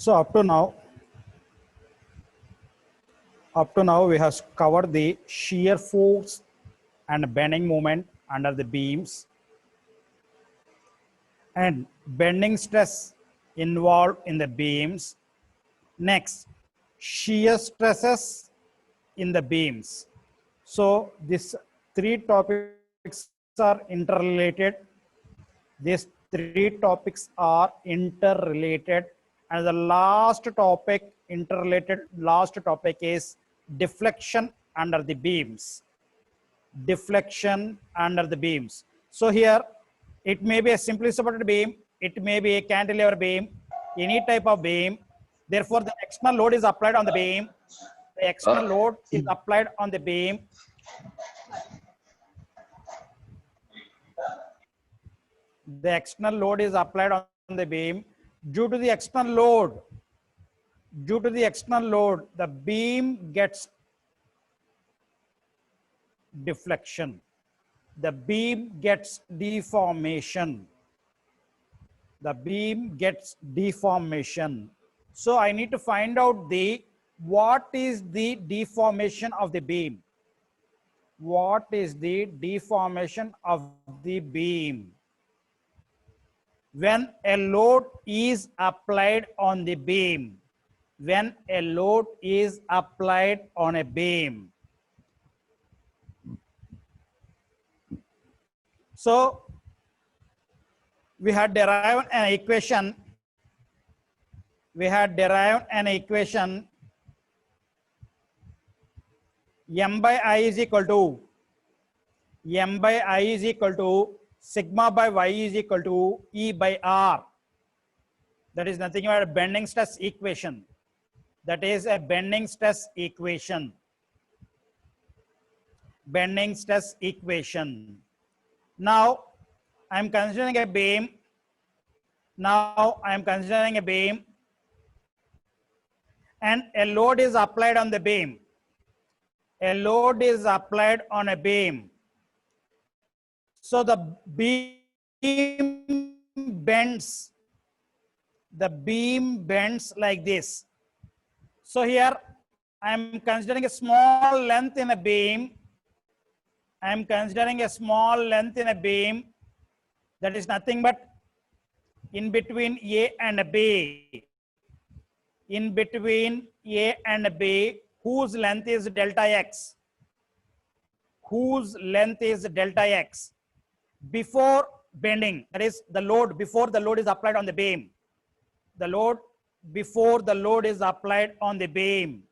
So up to now we have covered the shear force and bending moment under the beams and bending stress involved in the beams. Next, shear stresses in the beams. So these three topics are interrelated. These three topics are interrelated, and the last topic is deflection under the beams. Deflection under the beams. So here it may be a simply supported beam, it may be a cantilever beam, any type of beam. Therefore, the external load is applied on the beam. The external load is applied on the beam. The external load is applied on the beam. Due to the external load, the beam gets deflection. The beam gets deformation. The beam gets deformation. So I need to find out what is the deformation of the beam. What is the deformation of the beam? When a load is applied on the beam. When a load is applied on a beam. So we had derived an equation. M by I is equal to sigma by y is equal to E by R. That is nothing but a bending stress equation. That is a bending stress equation. Bending stress equation. Now I am considering a beam. And a load is applied on the beam. A load is applied on a beam. So the beam bends. The beam bends like this. So here I am considering a small length in a beam. That is nothing but in between A and B. In between A and B, whose length is delta x. Whose length is delta x. Before bending, that is the load, before the load is applied on the beam. The load before the load is applied on the beam.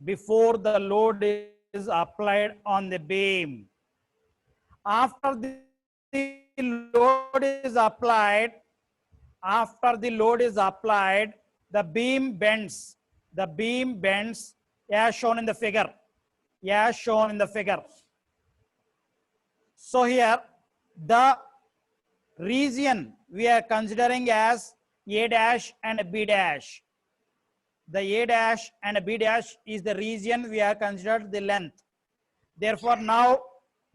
Before the load is applied on the beam. After the load is applied, the beam bends. The beam bends as shown in the figure. So here the region we are considering as A dash and B dash. The A dash and B dash is the region we are considered the length. Therefore now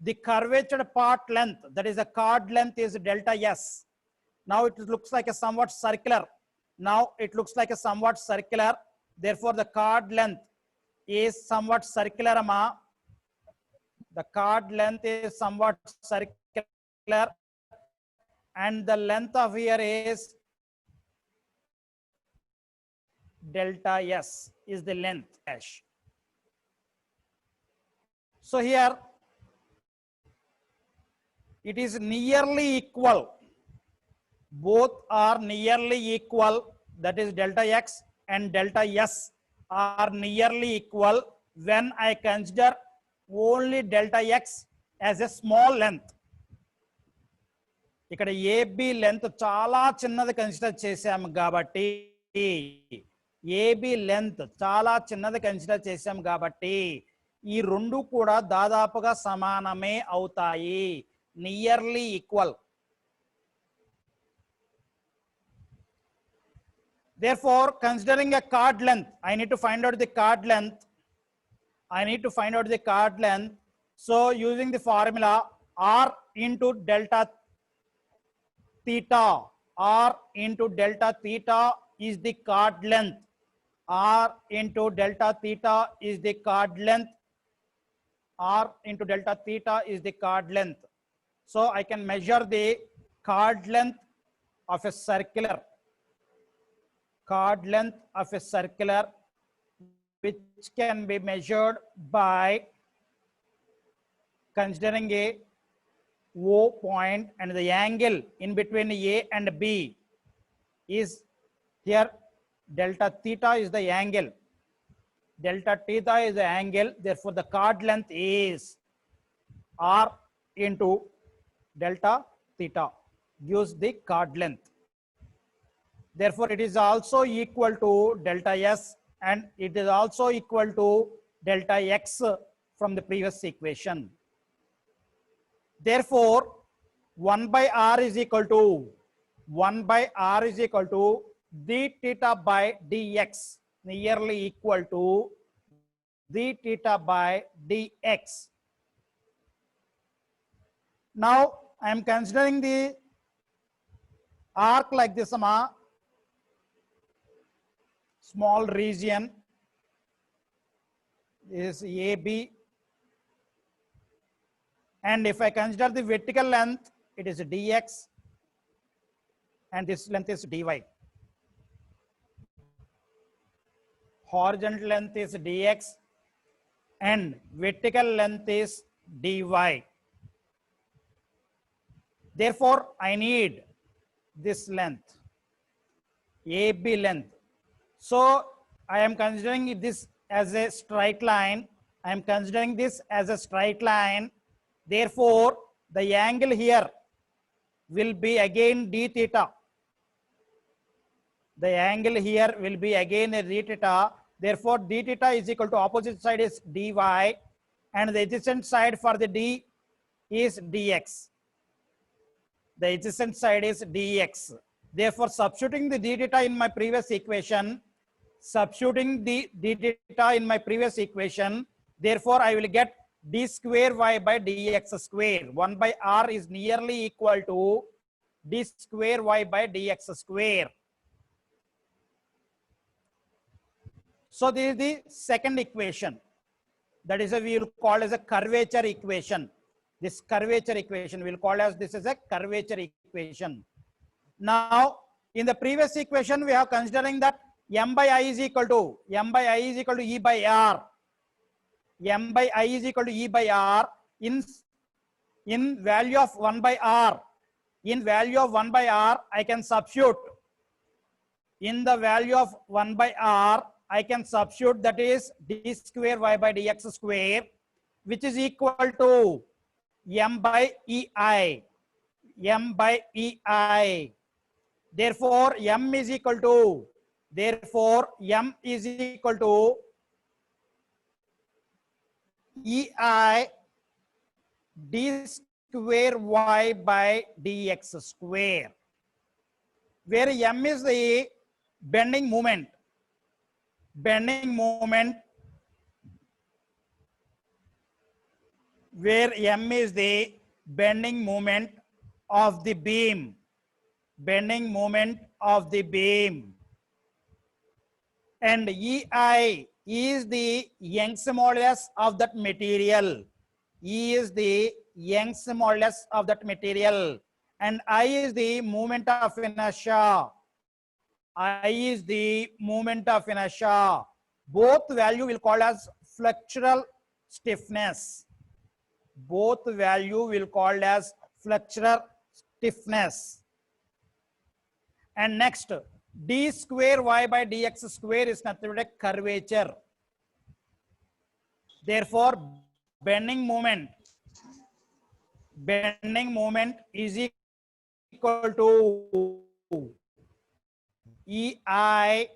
the curvature part length, that is the chord length, is delta S. Now it looks like a somewhat circular. Therefore the chord length is somewhat circular. The chord length is somewhat circular, and the length of here is delta S is the length dash. So here it is nearly equal. Both are nearly equal. That is delta X and delta S are nearly equal when I consider only delta X as a small length. ఇక్కడ AB length చాలా చిన్నది consider చేశాము కాబట్టి ఈ రెండు కూడా దాదాపుగా సమానమే అవుతాయి. Nearly equal. Therefore, considering a chord length, I need to find out the chord length. So using the formula R into delta theta is the chord length. R into delta theta is the chord length. R into delta theta is the chord length. So I can measure the chord length of a circular. Chord length of a circular, which can be measured by considering a O point, and the angle in between A and B is here. Delta theta is the angle. Delta theta is the angle. Therefore, the chord length is R into delta theta, gives the chord length. Therefore, it is also equal to delta S, and it is also equal to delta X from the previous equation. Therefore, 1 by R is equal to d theta by dx, nearly equal to d theta by dx. Now I am considering the arc like this, small region is AB, and if I consider the vertical length, it is dx, and this length is dy. Horizontal length is dx and vertical length is dy. Therefore, I need this length, AB length. So I am considering this as a straight line. I am considering this as a straight line. Therefore, the angle here will be again d theta. The angle here will be again a d theta. Therefore, d theta is equal to opposite side is dy, and the adjacent side for the d is dx. The adjacent side is dx. Therefore, substituting the d theta in my previous equation, therefore I will get d square y by dx square. 1 by r is nearly equal to d square y by dx square. So this is the second equation. That is we will call as a curvature equation. This curvature equation we will call as this is a curvature equation. Now, in the previous equation, we have considering that m by I is equal to E by R. M by I is equal to E by R in value of 1 by R. In value of 1 by R, I can substitute. In the value of 1 by R, I can substitute, that is d square y by dx square, which is equal to m by EI. M by EI. Therefore, m is equal to EI d square y by dx square, where m is the bending moment. Where m is the bending moment of the beam. And EI is the Young's modulus of that material. E is the Young's modulus of that material. And I is the moment of inertia. Both value will call as flexural stiffness. And next, d square y by dx square is nothing but a curvature. Therefore, bending moment is equal to EI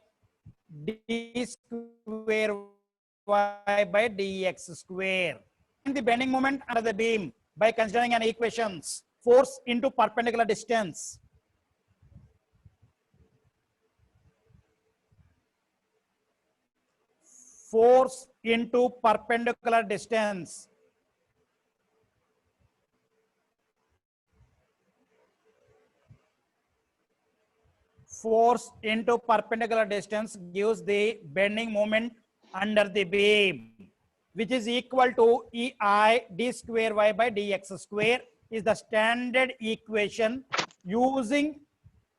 d square y by dx square. And the bending moment under the beam by considering an equations, force into perpendicular distance. Force into perpendicular distance. force into perpendicular distance gives the bending moment under the beam, which is equal to EI d square y by dx square is the standard equation using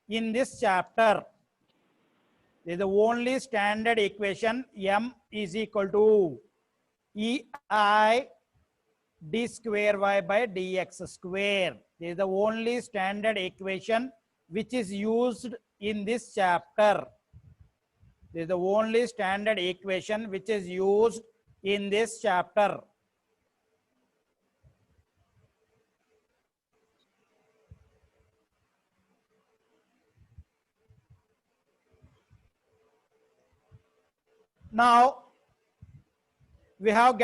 in this chapter. This is the only standard equation. M is equal to EI d square y by dx square. This is the only standard equation which is used in this chapter. This is the only standard equation which is used in this chapter. Now we have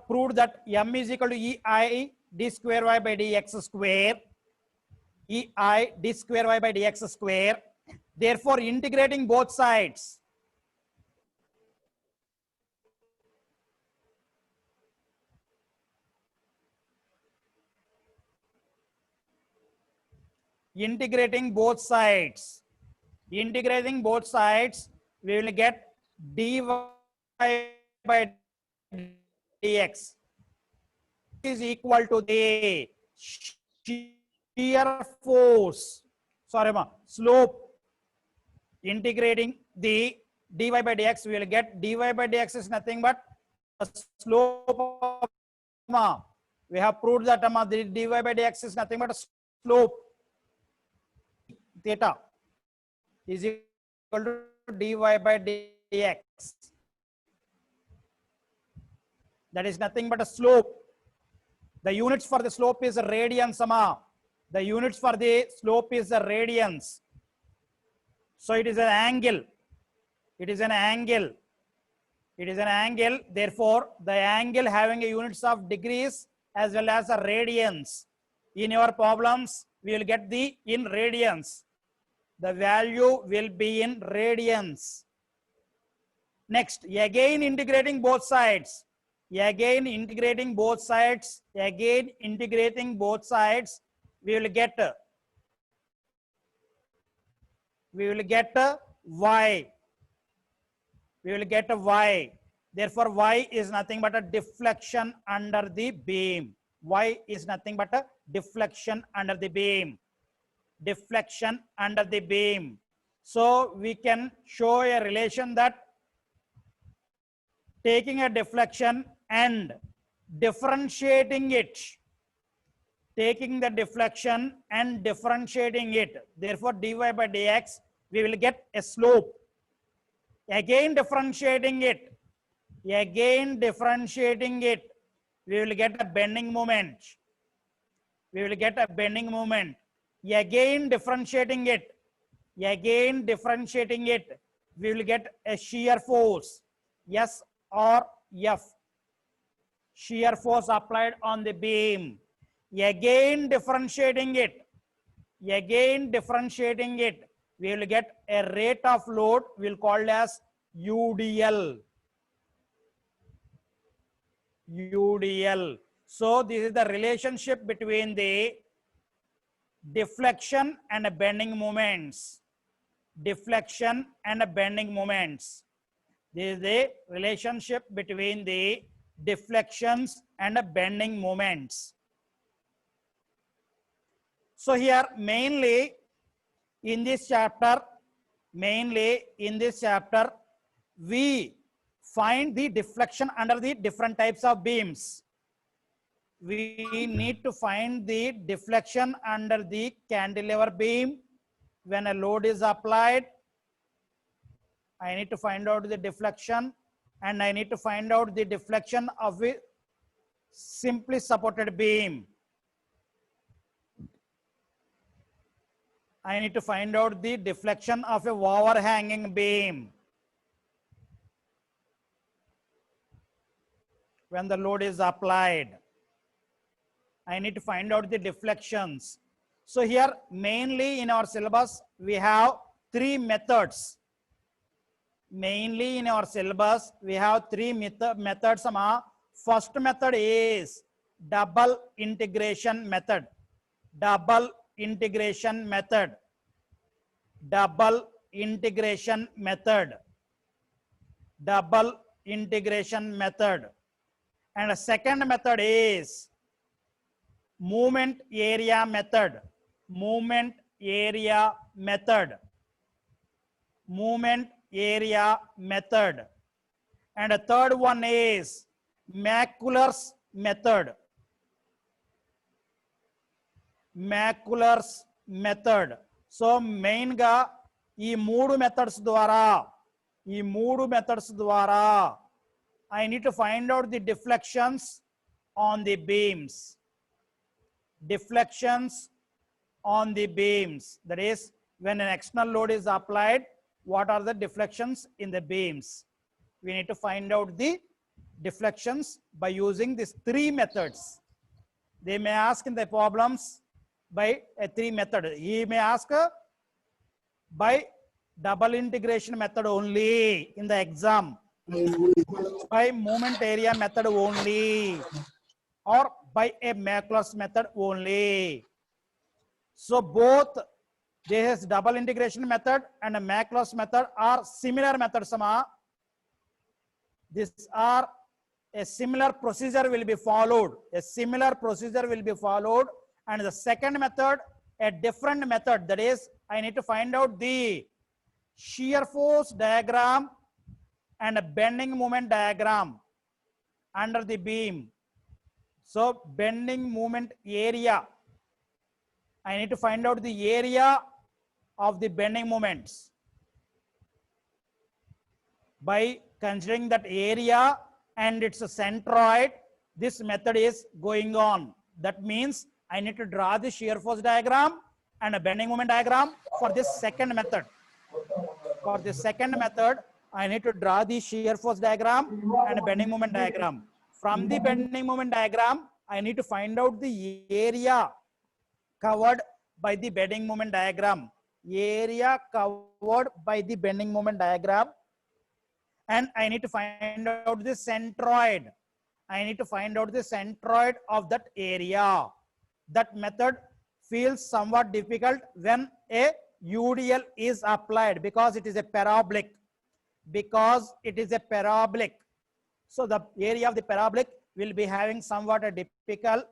proved that M is equal to EI d square y by dx square. EI d square y by dx square. Therefore, integrating both sides, integrating both sides, we will get dy by dx is equal to the shear force, slope. Integrating the dy by dx, we will get dy by dx is nothing but a slope of, we have proved that the dy by dx is nothing but a slope theta is equal to dy by dx. That is nothing but a slope. The units for the slope is radians. The units for the slope is the radians. So it is an angle. It is an angle. It is an angle. Therefore, the angle having a units of degrees as well as a radians. In your problems, we will get the in radians. The value will be in radians. Next, again integrating both sides. Again integrating both sides. Again integrating both sides. We will get y. We will get a y. Therefore, y is nothing but a deflection under the beam. Y is nothing but a deflection under the beam. Deflection under the beam. So we can show a relation that taking a deflection and differentiating it, taking the deflection and differentiating it, therefore dy by dx, we will get a slope. Again differentiating it, we will get a bending moment. Again differentiating it, we will get a shear force, S or F, shear force applied on the beam. Again differentiating it, we will get a rate of load, we will call it as UDL. So this is the relationship between the deflection and bending moments. Deflection and bending moments. This is the relationship between the deflections and bending moments. So here mainly in this chapter, we find the deflection under the different types of beams. We need to find the deflection under the cantilever beam. When a load is applied, I need to find out the deflection, and I need to find out the deflection of a simply supported beam. I need to find out the deflection of a overhanging beam when the load is applied. I need to find out the deflections. So here mainly in our syllabus we have three methods. First method is double integration method. double integration method. Double integration method. And the second method is movement area method. Movement area method. Movement area method. And the third one is Macular's method. Macular's method. So main ga ఈ మూడు methods ద్వారా I need to find out the deflections on the beams. Deflections on the beams. That is, when an external load is applied, what are the deflections in the beams? We need to find out the deflections by using these three methods. They may ask in the problems by a three method. He may ask by double integration method only in the exam, by moment area method only, or by a Macular's method only. So both this double integration method and a Macular's method are similar methods. These are a similar procedure will be followed. A similar procedure will be followed. And the second method, a different method. That is, I need to find out the shear force diagram and a bending moment diagram under the beam. So bending moment area, I need to find out the area of the bending moments by considering that area and its centroid. This method is going on. That means I need to draw the shear force diagram and a bending moment diagram for this second method. For the second method, I need to draw the shear force diagram and a bending moment diagram. From the bending moment diagram, I need to find out the area covered by the bending moment diagram. Area covered by the bending moment diagram. And I need to find out the centroid. I need to find out the centroid of that area. That method feels somewhat difficult when a UDL is applied because it is a parabolic. Because it is a parabolic. So the area of the parabolic will be having somewhat a typical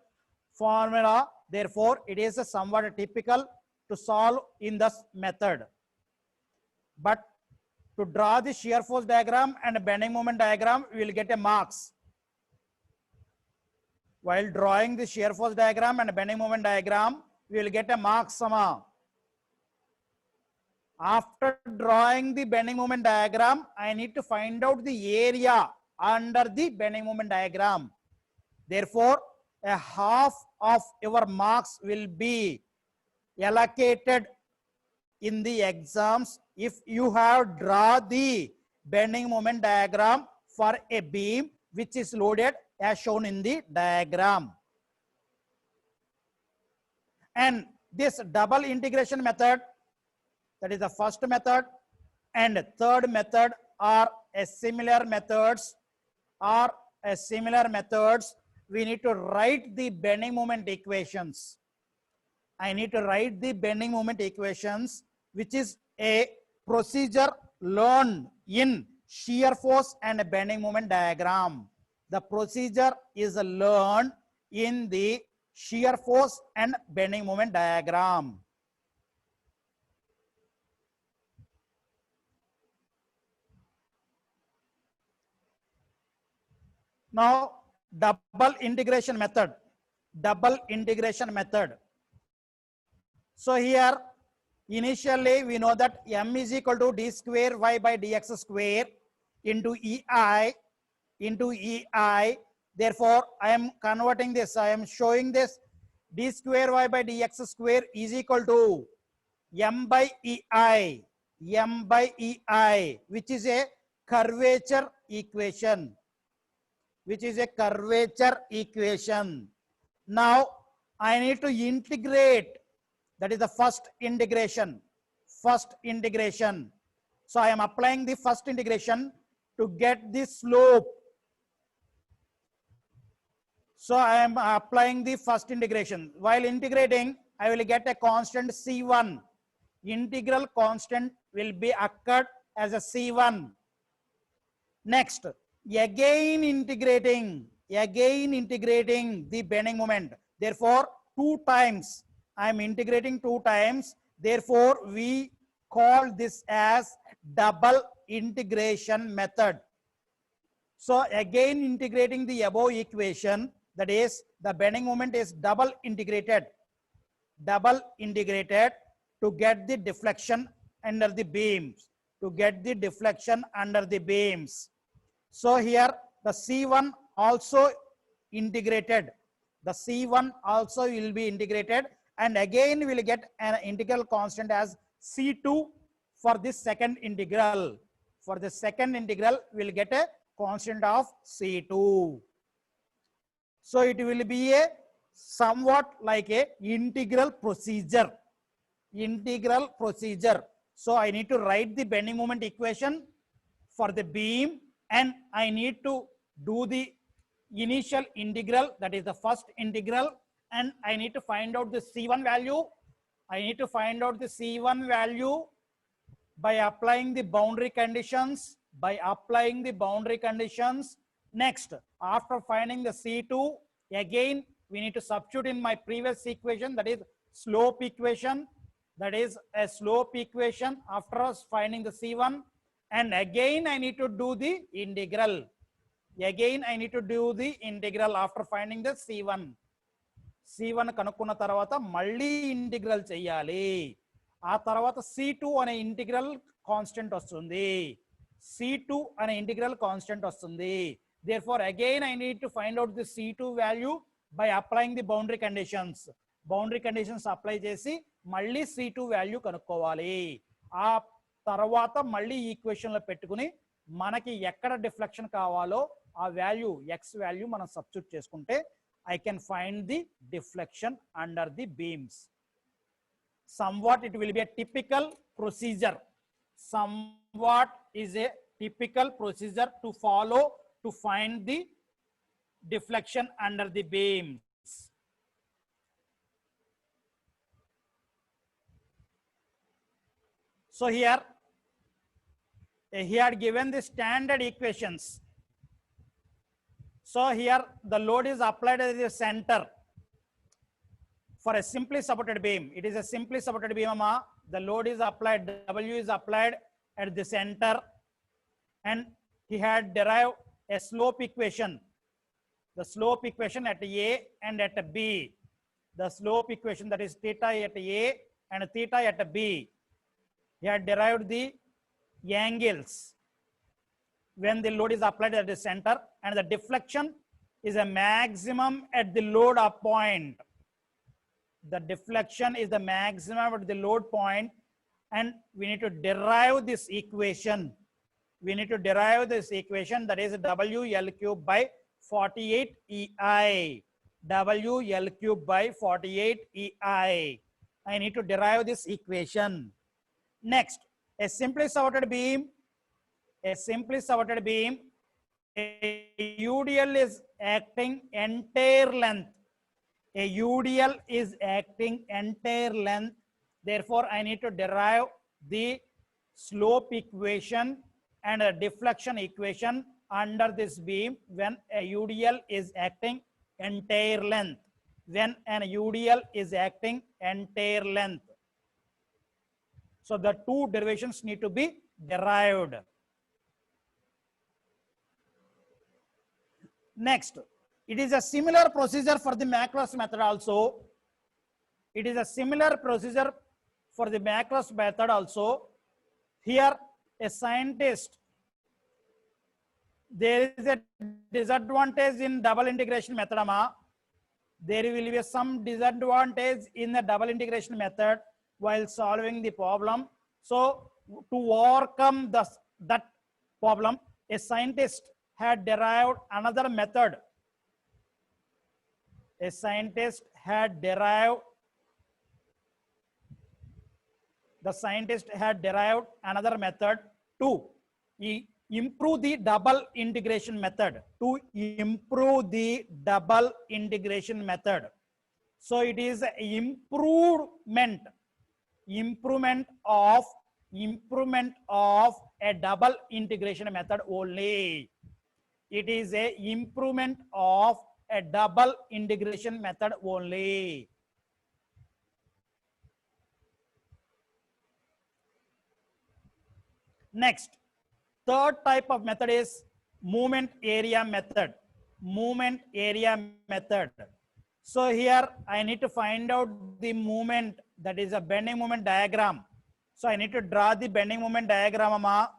formula. Therefore, it is a somewhat typical to solve in this method. But to draw the shear force diagram and a bending moment diagram, we will get a marks. While drawing the shear force diagram and a bending moment diagram, we will get a marks. After drawing the bending moment diagram, I need to find out the area under the bending moment diagram. Therefore, a half of your marks will be allocated in the exams if you have drawn the bending moment diagram for a beam which is loaded as shown in the diagram. And this double integration method, that is the first method, and third method are a similar methods. We need to write the bending moment equations. I need to write the bending moment equations, which is a procedure learned in shear force and bending moment diagram. The procedure is learned in the shear force and bending moment diagram. Now, double integration method. Double integration method. So here, initially we know that m is equal to d square y by dx square into EI. Therefore, I am converting this. I am showing this d square y by dx square is equal to m by EI, which is a curvature equation. Now, I need to integrate. That is the first integration. So I am applying the first integration to get the slope. So I am applying the first integration. While integrating, I will get a constant C1. integral constant will be occurred as a C1. Next, again integrating the bending moment. Therefore, 2 times I am integrating 2 times. Therefore, we call this as double integration method. So again integrating the above equation, that is the bending moment is double integrated to get the deflection under the beams, So here the C1 also integrated, will be integrated, and again we will get an integral constant as C2 for this second integral. For the second integral, we will get a constant of C2. So it will be a somewhat like a integral procedure. So I need to write the bending moment equation for the beam, and I need to do the initial integral, that is the first integral, and I need to find out the C1 value. By applying the boundary conditions. Next, after finding the C2, again we need to substitute in my previous equation, that is slope equation. After us finding the C1, and again I need to do the integral. After finding the C1 కనుక్కున్న తర్వాత మళ్ళీ integral చేయాలి. ఆ తర్వాత C2 అనే integral constant వస్తుంది. Therefore, again I need to find out the C2 value by applying the boundary conditions. Apply చేసి మళ్ళీ C2 వాల్యూ కనుక్కోవాలి. ఆ తర్వాత మళ్ళీ ఈక్వేషన్ లో పెట్టుకుని మనకి ఎక్కడ డిఫ్లెక్షన్ కావాలో ఆ వాల్యూ x వాల్యూ మనం సబ్స్టిట్యూట్ చేసుకుంటే I can find the deflection under the beams. Somewhat it will be a typical procedure. To follow to find the deflection under the beams. So here he had given the standard equations. So here the load is applied at the center for a simply supported beam. It is a simply supported beam. The load is applied, W is applied at the center, and he had derived a slope equation. The slope equation at A and at B. The slope equation, that is theta at A and theta at B. He had derived the angles when the load is applied at the center, and the deflection is a maximum at the load up point. The deflection is the maximum at the load point, and we need to derive this equation. That is WL cube by 48 EI. WL cube by 48 EI. I need to derive this equation. Next, a simply supported beam, a UDL is acting entire length. Therefore, I need to derive the slope equation and a deflection equation under this beam when a UDL is acting entire length. So the two derivations need to be derived. Next, it is a similar procedure for the Maclaurin method also. Here, a scientist, there is a disadvantage in double integration method. There will be some disadvantage in the double integration method while solving the problem. So to overcome that problem, a scientist had derived another method. The scientist had derived another method to improve the double integration method. So it is improvement improvement of a double integration method only. It is a improvement of a double integration method only. Next, third type of method is movement area method. Movement area method. So here I need to find out the movement, that is a bending moment diagram. So I need to draw the bending moment diagram, Amma.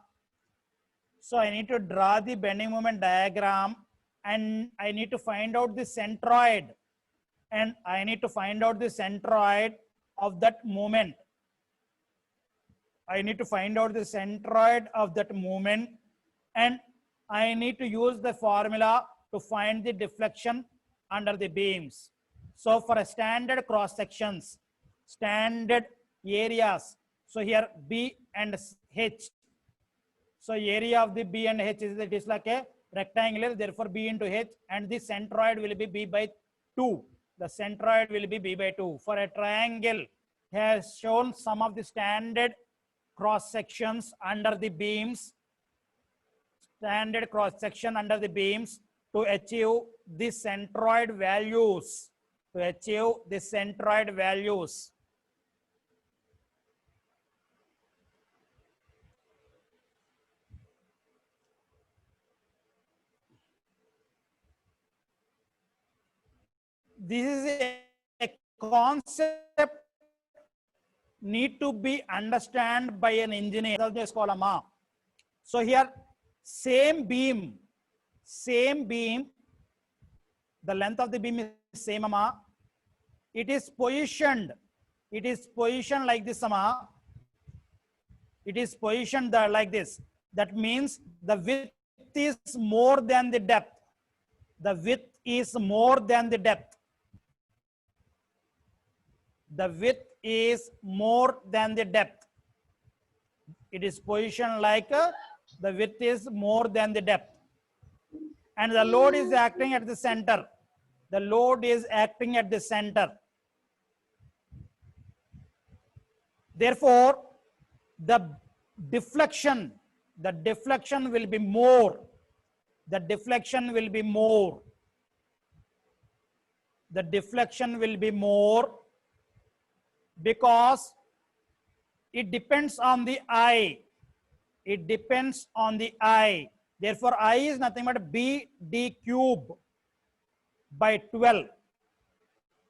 So I need to draw the bending moment diagram, and I need to find out the centroid, and I need to find out the centroid of that moment. I need to find out the centroid of that movement, and I need to use the formula to find the deflection under the beams. So for a standard cross sections, standard areas, so here B and H. So area of the B and H is, it is like a rectangular, therefore B into H, and the centroid will be B by 2. The centroid will be B by 2. For a triangle, has shown some of the standard cross sections under the beams, standard cross section under the beams to achieve the centroid values, This is a concept need to be understood by an engineer. So here, same beam, the length of the beam is same, Amma. It is positioned like this, Amma. It is positioned like this. That means the width is more than the depth. The width is more than the depth. The width is more than the depth. It is positioned like the width is more than the depth. And the load is acting at the center. The load is acting at the center. Therefore, the deflection will be more. The deflection will be more. The deflection will be more because it depends on the I. It depends on the I. Therefore, I is nothing but BD cube by 12.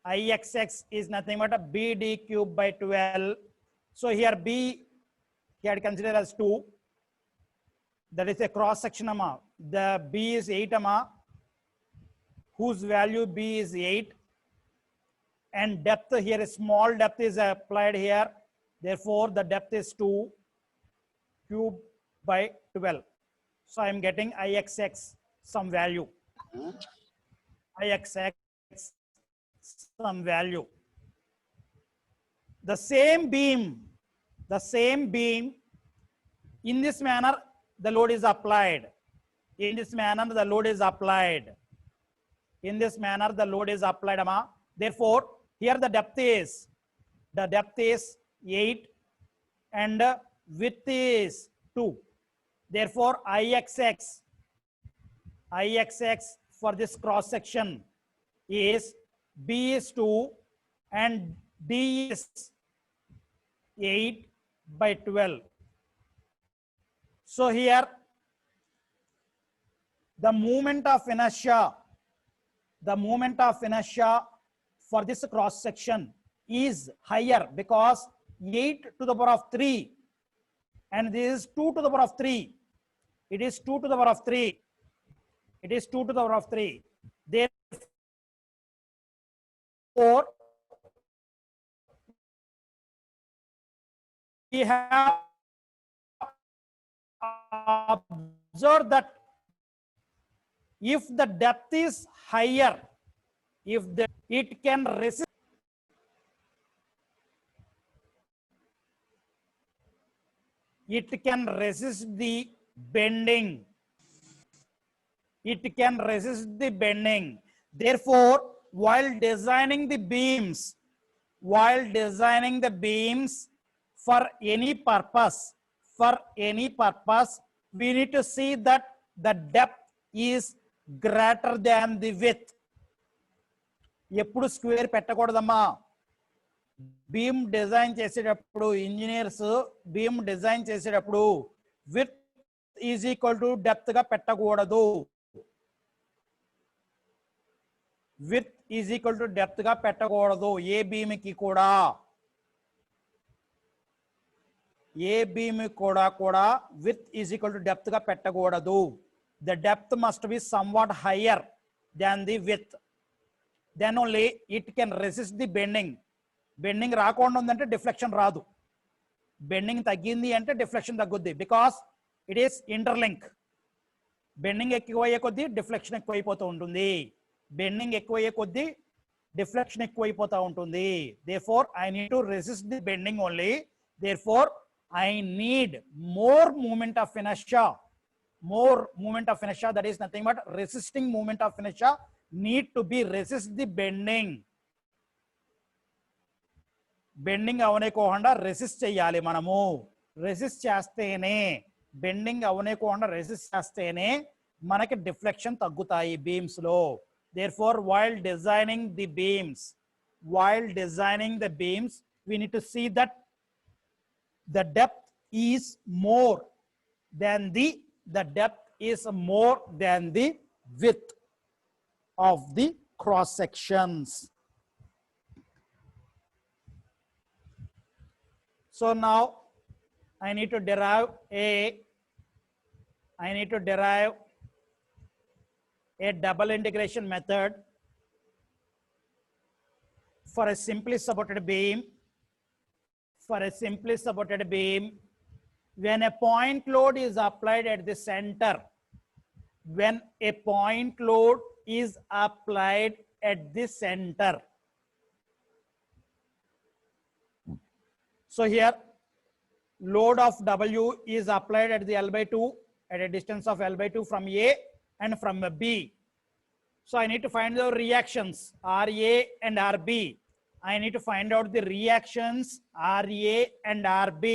IXX is nothing but a BD cube by 12. So here B, here consider as 2. That is a cross section, Amma. The B is 8, Amma, whose value B is 8. And depth here, a small depth is applied here. Therefore, the depth is 2 cube by 12. So I am getting IXX some value. IXX some value. The same beam, in this manner, the load is applied. In this manner, the load is applied. In this manner, the load is applied, Amma. Therefore, here the depth is 8 and width is 2. Therefore, IXX for this cross section is B is 2 and D is 8 by 12. So here the moment of inertia for this cross section is higher because 8 to the power of 3 and this is 2 to the power of 3. It is 2 to the power of 3. It is 2 to the power of 3. Therefore, we have observed that if the depth is higher, it can resist the bending. It can resist the bending. Therefore, while designing the beams, for any purpose, we need to see that the depth is greater than the width. ఎప్పుడు square పెట్టకూడదమ్మా. Beam design చేసేటప్పుడు engineers beam design చేసేటప్పుడు width is equal to depth గా పెట్టకూడదు. Width is equal to depth గా పెట్టకూడదు. ఏ beam కి కూడా width is equal to depth గా పెట్టకూడదు. The depth must be somewhat higher than the width. Then only it can resist the bending. Bending రాకుండా ఉందంటే డిఫ్లెక్షన్ రాదు. బెండింగ్ తగ్గింది అంటే డిఫ్లెక్షన్ తగ్గుద్ది. Because it is interlink. Bending ఎక్కువయ్యే కొద్దీ డిఫ్లెక్షన్ ఎక్కువైపోతూ ఉంటుంది. బెండింగ్ ఎక్కువయ్యే కొద్దీ డిఫ్లెక్షన్ ఎక్కువైపోతూ ఉంటుంది. Therefore I need to resist the bending only. Therefore I need more movement of inertia. That is nothing but resisting movement of inertia need to be resist the bending. Bending avane resist cheyali manamu. Resist chastene bending avane resist chastene manaki deflection taggutayi beams lo. Therefore while designing the beams, we need to see that the depth is more than the width of the cross sections. So now I need to derive a double integration method for a simply supported beam. When a point load is applied at the center, so here load of W is applied at the L/2 at a distance of L/2 from A and from B. So I need to find the reactions RA and RB. I need to find out the reactions RA and RB.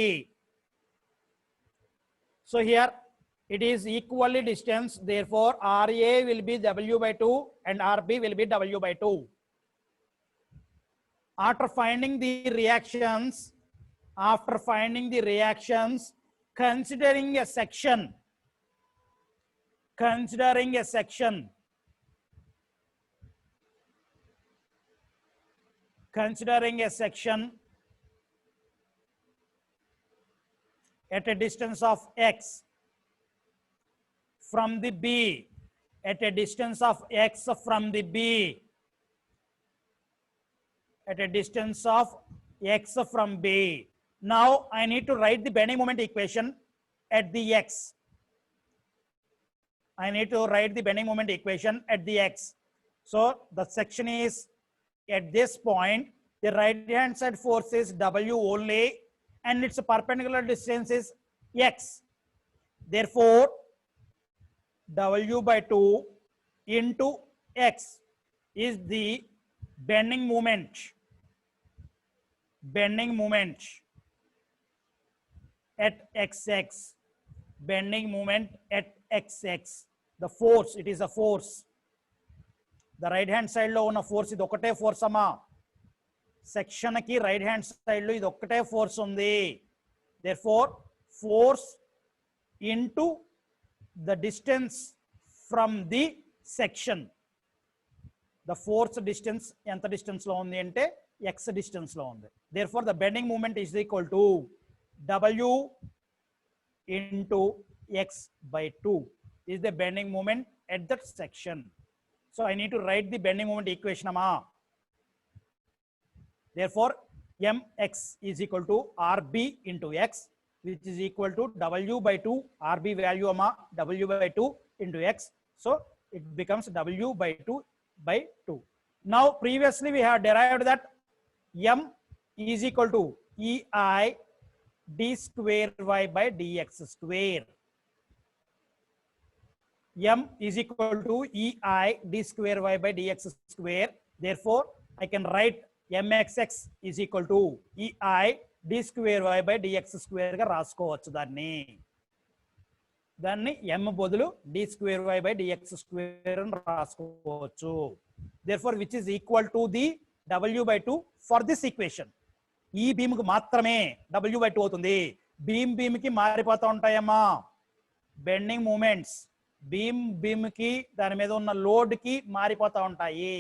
So here it is equally distance. Therefore RA will be W/2 and RB will be W/2. After finding the reactions, considering a section at a distance of x from the B, at a distance of x from the B, at a distance of x from B. Now I need to write the bending moment equation at the x. So the section is at this point, the right hand side force is W only and its perpendicular distance is x. Therefore W/2 into x is the bending moment at xx. The force, it is a force. The right hand side lo una force ఇది ఒకటే force అమ్మా. Section కి right hand side లో ఇది ఒకటే force ఉంది. Therefore force into the distance from the section. The force distance ఎంత distance లో ఉంది అంటే x డిస్టెన్స్ లో ఉంది. Therefore the bending moment is equal to W into x/2 is the bending moment at that section. So I need to write the bending moment equation amma. Therefore mx is equal to rb into x, which is equal to W/2. RB value amma W/2 into x. So it becomes W/2/2. Now previously we have derived that m is equal to EI d square y by dx square. M is equal to EI d square y by dx square. Therefore I can write mxx is equal to EI d square y by dx square గా రాసుకోవచ్చు దాన్ని m బదులు d square y by dx square అని రాసుకోవచ్చు. therefore which is equal to the w/2 for this equation. ఈ beam కు మాత్రమే w/2 అవుతుంది. బీమ్ కి మారిపోతూ ఉంటాయమ్మా బెండింగ్ మూమెంట్స్, బీమ్ కి దాని మీద ఉన్న లోడ్ కి మారిపోతూ ఉంటాయి.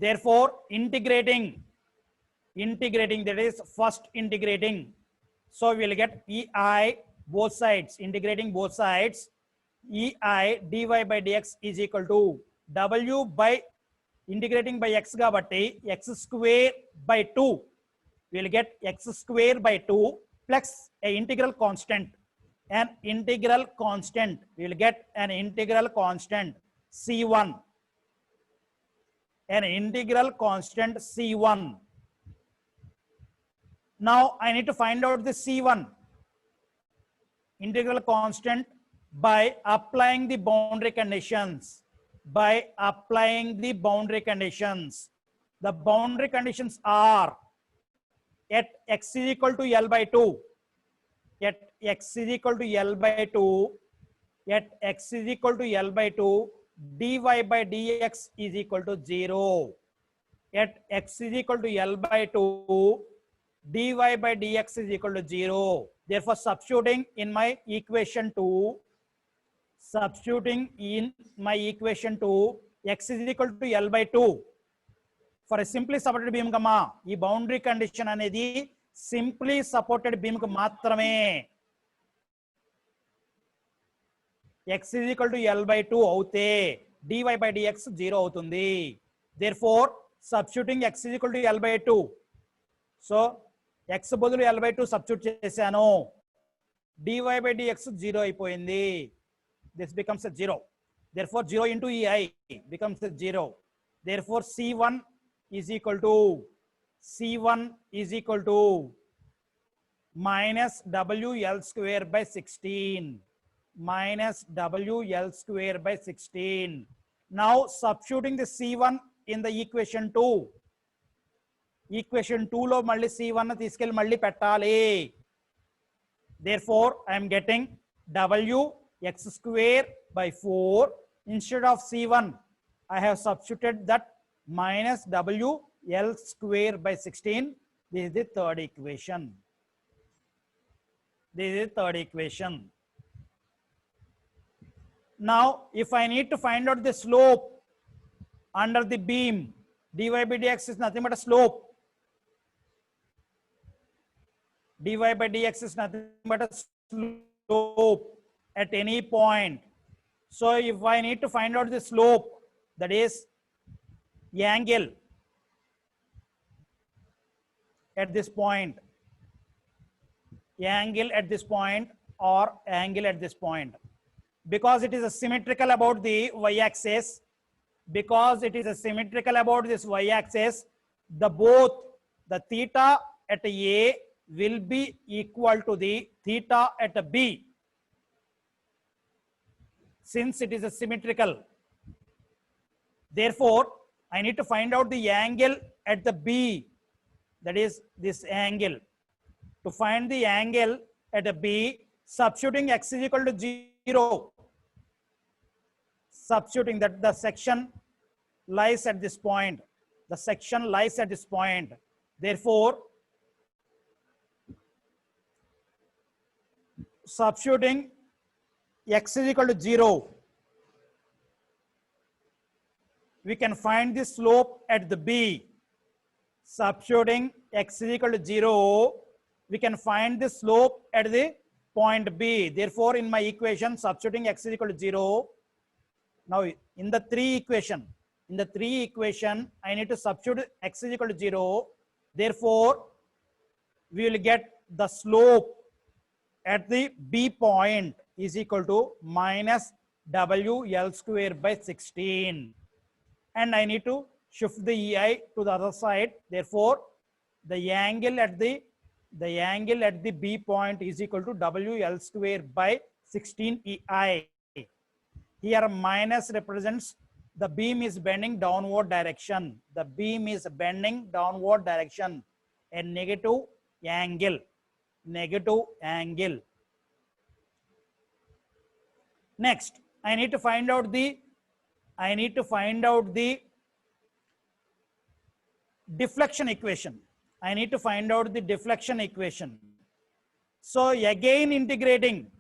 therefore integrating, that is first integrating, so we will get ei both sides, integrating both sides, ei dy by dx is equal to w by integrating by x kabatti x square by 2, we will get x square by 2 plus a integral constant, we will get an integral constant c1, an integral constant c1. Now I need to find out the c1 integral constant by applying the boundary conditions. The boundary conditions are at x is equal to L by 2, at x is equal to L by 2, dy by dx is equal to 0. At x is equal to L by 2, dy by dx is equal to 0. Therefore, substituting in my equation 2, x is equal to L by 2 for a simply supported beam gamma. ఈ boundary condition అనేది simply supported beam కు మాత్రమే. x is equal to L by 2 అవుతే dy by dx 0 అవుతుంది. therefore substituting x is equal to L by 2, so x బదులు L by 2 substitute చేశాను, dy by dx 0 అయిపోయింది. this becomes a 0. therefore 0 into ei becomes a 0. therefore c1 is equal to minus wl square by 16, now substituting the c1 in the equation 2, లో మళ్ళీ c1 తీసుకెళ్ళి మళ్ళీ పెట్టాలి. therefore I am getting w x square by 4. instead of c1 I have substituted that minus w L square by 16. This is the third equation. Now if I need to find out the slope under the beam, dy by dx is nothing but a slope. dy by dx is nothing but a slope at any point. So if I need to find out the slope, that is angle at this point, or angle at this point, because it is symmetrical about the y-axis, both the theta at A will be equal to the theta at B, since it is symmetrical. Therefore I need to find out the angle at the B, that is this angle. To find the angle at a B, substituting x is equal to 0, substituting that the section lies at this point, therefore substituting x is equal to 0, we can find the slope at the B. Substituting x is equal to 0, we can find the slope at the point B. Therefore in my equation, substituting x is equal to 0. Now in the three equation I need to substitute x is equal to 0. Therefore we will get the slope at the B point is equal to minus WL square by 16. And I need to shift the EI to the other side. Therefore, the angle at the B point is equal to WL square by 16 EI. Here minus represents The beam is bending downward direction. The beam is bending downward direction. A negative angle. Negative angle. Next, I need to find out the deflection equation. I need to find out the deflection equation. So again integrating.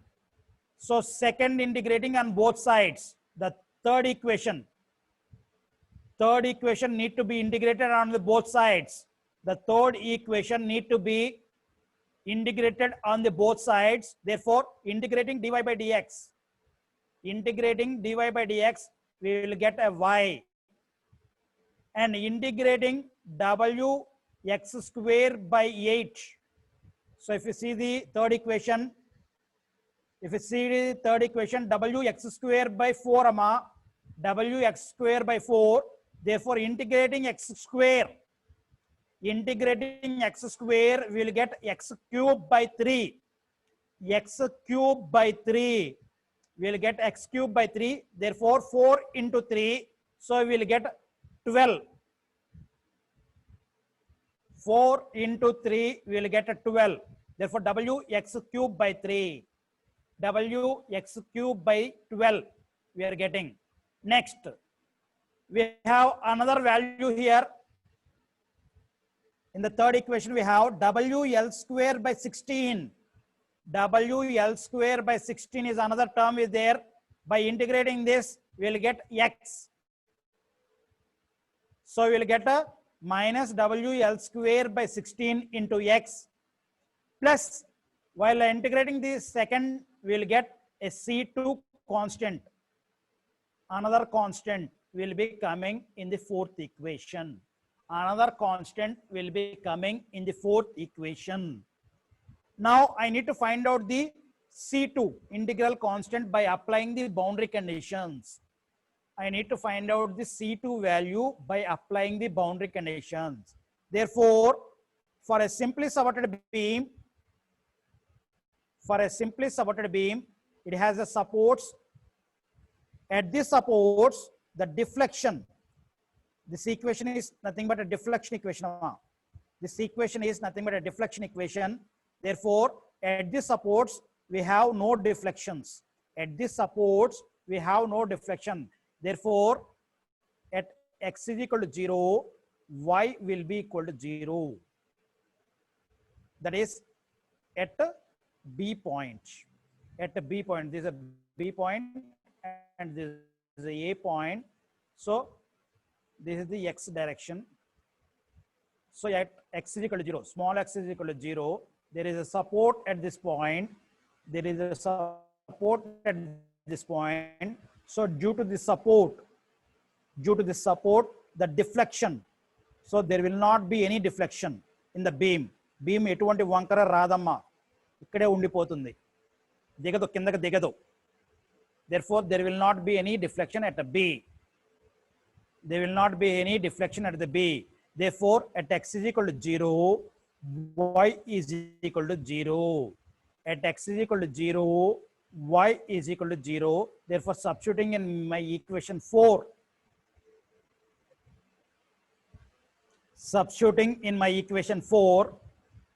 So second integrating on both sides. The third equation need to be integrated on the both sides. The third equation need to be integrated on the both sides. Therefore, integrating dy by dx. Integrating dy by dx, we will get a y. And integrating w x square by 8. So if you see the third equation, w x square by 4, w x square by 4. Therefore, integrating x square, we will get x cube by 3. X cube by 3. We will get x cube by 3. Therefore, 4 into 3. So we will get 12. 4 into 3, we will get a 12. Therefore, w x cube by 3. W x cube by 12 we are getting. Next, we have another value here. In the third equation, we have WL square by 16. WL square by 16 is another term is there. By integrating this, we will get x. So we will get a minus WL square by 16 into x plus, while integrating this second, we will get a C2 constant. Another constant will be coming in the fourth equation. Another constant will be coming in the fourth equation. Now I need to find out the C2 integral constant by applying the boundary conditions. I need to find out the C2 value by applying the boundary conditions. Therefore, for a simply supported beam, it has a supports. At this supports, the deflection. This equation is nothing but a deflection equation. This equation is nothing but a deflection equation. Therefore, at this supports, we have no deflections. At this supports, we have no deflection. Therefore, at x is equal to 0, y will be equal to 0. That is at B point. At a B point, this is a B point and this is a A point. So this is the x direction. So at x is equal to 0, small x is equal to 0, there is a support at this point. There is a support at this point. So due to the support, the deflection. So there will not be any deflection in the beam. Beam etuvanti vankara radamma. Ikkade undipotundi. Digadu kindaka digadu. Therefore, there will not be any deflection at the B. There will not be any deflection at the B. Therefore, at x is equal to 0, y is equal to 0. At x is equal to 0, y is equal to 0. Therefore, substituting in my equation 4,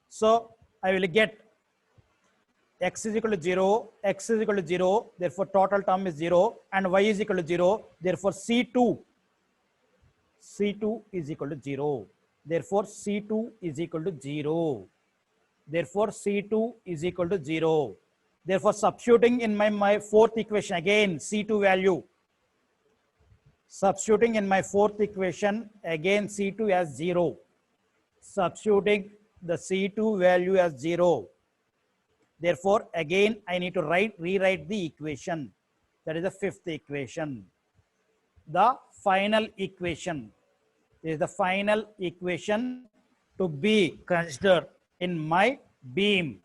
so I will get x is equal to 0, x is equal to 0, therefore total term is 0, and y is equal to 0, therefore C2 is equal to 0. Therefore, C2 is equal to 0. Therefore, C2 is equal to 0. Therefore, substituting in my fourth equation again, C2 value. Substituting in my fourth equation, again C2 as 0. Substituting the C2 value as 0. Therefore, again I need to rewrite the equation. That is the fifth equation. The final equation is the final equation to be considered in my beam.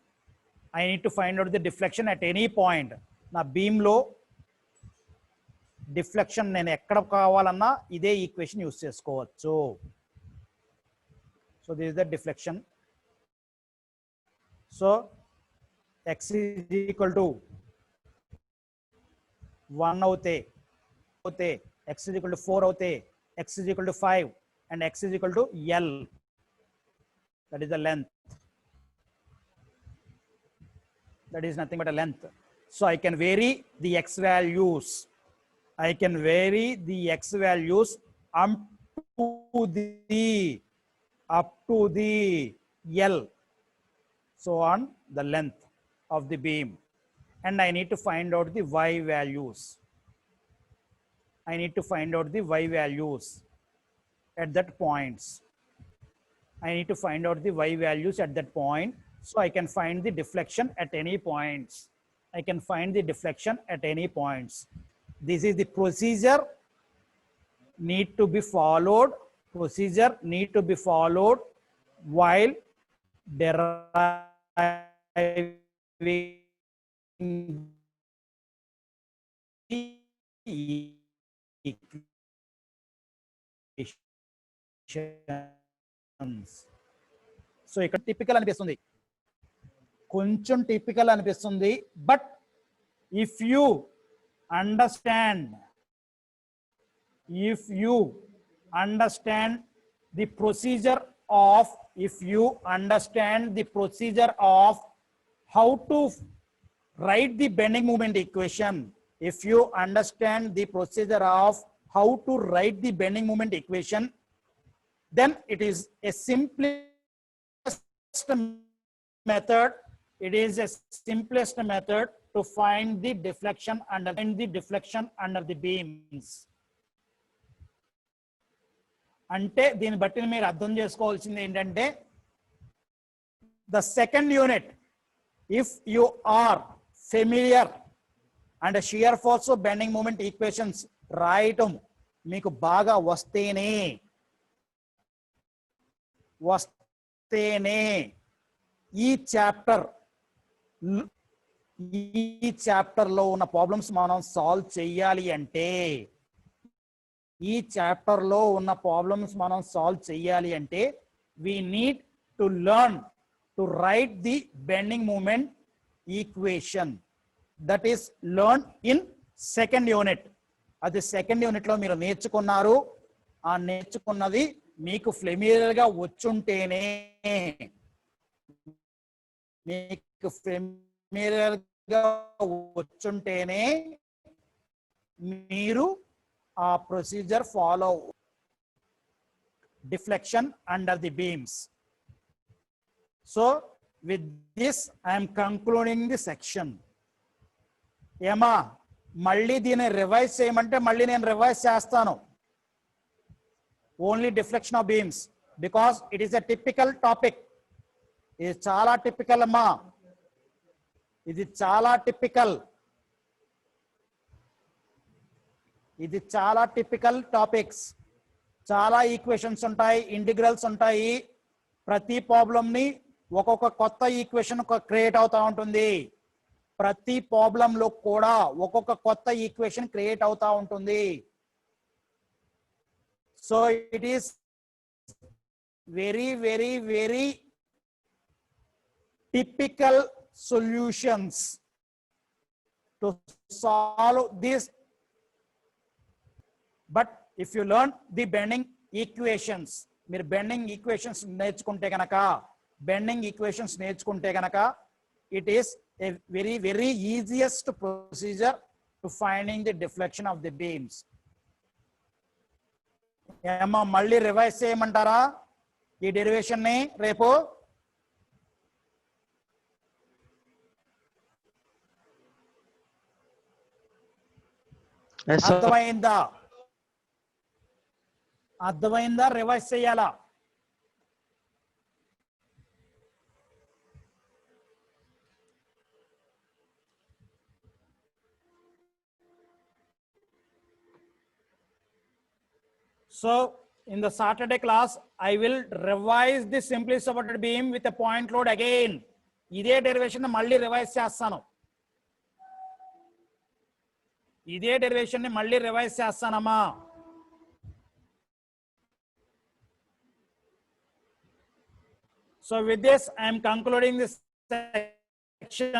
I need to find out the deflection at any point. Na beam lo deflection nenu ekkada kavalanna ide equation use chesukovachu. So this is the deflection. So x is equal to 1 అవుతే x is equal to 4 avute, x is equal to 5 and x is equal to L, that is the length, that is nothing but a length. So I can vary the x values, I can vary the x values up to the L, so on the length of the beam, and I need to find out the y values. I need to find out the y values at that points. I need to find out the y values at that point, so I can find the deflection at any points. I can find the deflection at any points. This is the procedure need to be followed. Procedure need to be followed while deriving the equations. So ఇక్కడ typical అనిపిస్తుంది, కొంచెం typical అనిపిస్తుంది, but if you understand the procedure of, if you understand the procedure of how to write the bending moment equation, if you understand the procedure of how to write the bending moment equation, then it is a simplest method. It is a simplest method to find the deflection under the beams. అంటే దీన్ని బట్టి మీరు అర్థం చేసుకోవాల్సింది ఏంటంటే, the second unit, if you are familiar and shear force bending moment equations రాయటం మీకు బాగా వస్తేనే ఈ చాప్టర్ లో ఉన్న ప్రాబ్లమ్స్ మనం సాల్వ్ చేయాలి అంటే, ఈ చాప్టర్ లో ఉన్న ప్రాబ్లమ్స్ మనం సాల్వ్ చేయాలి అంటే we need to learn to write the bending moment equation. That is learned in second unit. అది సెకండ్ యూనిట్ లో మీరు నేర్చుకున్నారు. ఆ నేర్చుకున్నది మీకు ఫెమిలియర్ గా వచ్చుంటేనే, మీరు ఆ procedure follow. Deflection under the beams. So with this I am concluding the section. ఏమా మళ్ళీ దీన్ని రివైజ్ చేయమంటే మళ్ళీ నేను రివైజ్ చేస్తాను. Only deflection of beams, because it is a typical topic. ఇది చాలా టిపికల్ అమ్మా, ఇది చాలా టిపికల్, ఇది చాలా టిపికల్ టాపిక్స్. చాలా ఈక్వేషన్స్ ఉంటాయి, ఇంటిగ్రల్స్ ఉంటాయి. ప్రతి ప్రాబ్లం ని ఒక్కొక్క కొత్త ఈక్వేషన్ క్రియేట్ అవుతా ఉంటుంది. ప్రతి ప్రాబ్లం లో కూడా ఒక్కొక్క కొత్త ఈక్వేషన్ క్రియేట్ అవుతా ఉంటుంది. So it is very very very typical solutions to solve this. But if you learn the bending equations, మీరు బెండింగ్ ఈక్వేషన్స్ నేర్చుకుంటే గనక it is a very very easiest procedure to finding the deflection of the beams. ఏమా మళ్ళీ revise చేయమంటారా ఈ derivation ని రేపు? అర్థమైందా రివైజ్ చేయాలా? So in the Saturday class I will revise the simply supported beam with a point load again. ఇదే derivation మళ్ళీ రివైజ్ చేస్తాను. ఇదే డెరివేషన్ ని మళ్ళీ రివైజ్ చేస్తానమ్మా. So with this I am concluding this section.